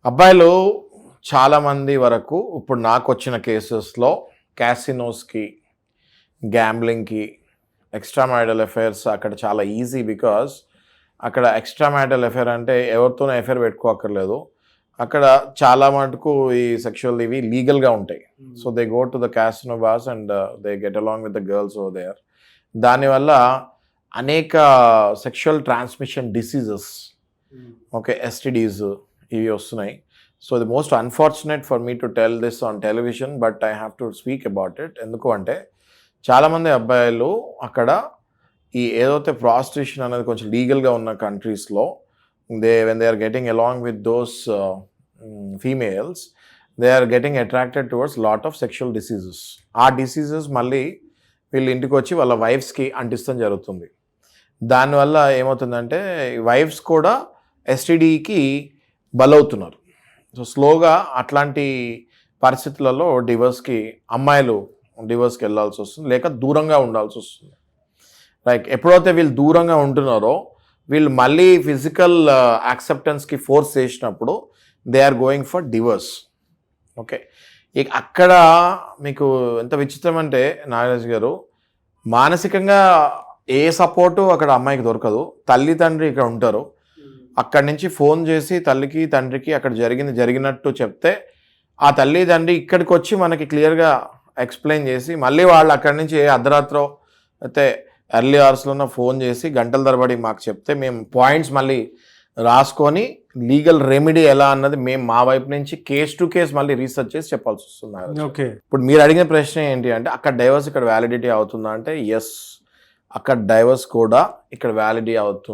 అబ్బాయిలు చాలామంది వరకు ఇప్పుడు నాకు వచ్చిన కేసెస్లో క్యాసినోస్కి, గ్యాంబ్లింగ్కి, ఎక్స్ట్రా మ్యారిటల్ అఫైర్స్ అక్కడ చాలా ఈజీ. బికాస్ అక్కడ ఎక్స్ట్రా మ్యారిటల్ అఫైర్ అంటే ఎవరితోనూ అఫైర్ పెట్టుకోక్కర్లేదు. అక్కడ చాలా మటుకు ఈ సెక్షువల్ ఇవి లీగల్గా ఉంటాయి. So they go to the casino bars and they get along with the girls over there. దానివల్ల అనేక sexual transmission diseases, okay, STDs ఇవి వస్తున్నాయి. So the most unfortunate for me to tell this on television, but I have to speak about it. ఎందుకు అంటే చాలామంది అబ్బాయిలు అక్కడ ఈ ఏదైతే ప్రాస్టిట్యూషన్ అనేది కొంచెం లీగల్గా ఉన్న కంట్రీస్లో when they are getting along with those females, they are getting attracted towards lot of sexual diseases. ఆ డిసీజెస్ మళ్ళీ వీళ్ళు ఇంటికి వచ్చి వాళ్ళ వైఫ్స్కి అంటిస్తాం జరుగుతుంది. దానివల్ల ఏమవుతుందంటే వైఫ్స్ కూడా ఎస్టీడీకి బలవుతున్నారు. సో స్లోగా అట్లాంటి పరిస్థితులలో అమ్మాయిలు డివోర్స్కి వెళ్ళాల్సి వస్తుంది, లేక దూరంగా ఉండాల్సి వస్తుంది. లైక్ ఎప్పుడైతే వీళ్ళు దూరంగా ఉంటున్నారో వీళ్ళు మళ్ళీ ఫిజికల్ యాక్సెప్టెన్స్కి ఫోర్స్ చేసినప్పుడు they are going for divorce. Okay, ఇక అక్కడ మీకు ఎంత విచిత్రం అంటే నాగరాజ్ గారు, మానసికంగా ఏ సపోర్టు అక్కడ అమ్మాయికి దొరకదు. తల్లి తండ్రి ఇక్కడ ఉంటారు. అక్కడి నుంచి ఫోన్ చేసి తల్లికి తండ్రికి అక్కడ జరిగినట్టు చెప్తే ఆ తల్లి తండ్రి ఇక్కడికి వచ్చి మనకి క్లియర్గా ఎక్స్ప్లెయిన్ చేసి మళ్ళీ వాళ్ళు అక్కడి నుంచి అర్ధరాత్రో అయితే ఎర్లీ అవర్స్లోనో ఫోన్ చేసి గంటల తరబడి మాకు చెప్తే మేము పాయింట్స్ మళ్ళీ రాసుకొని లీగల్ రెమెడీ ఎలా అన్నది మేము మా వైపు నుంచి కేస్ టు కేస్ మళ్ళీ రీసెర్చ్ చేసి చెప్పాల్సి వస్తుంది. ఓకే, ఇప్పుడు మీరు అడిగిన ప్రశ్న ఏంటి అంటే అక్కడ డైవర్స్ ఇక్కడ వ్యాలిడిటీ అవుతుందా అంటే ఎస్, అక్కడ డైవర్స్ కూడా ఇక్కడ వ్యాలిడిటీ అవుతుంది.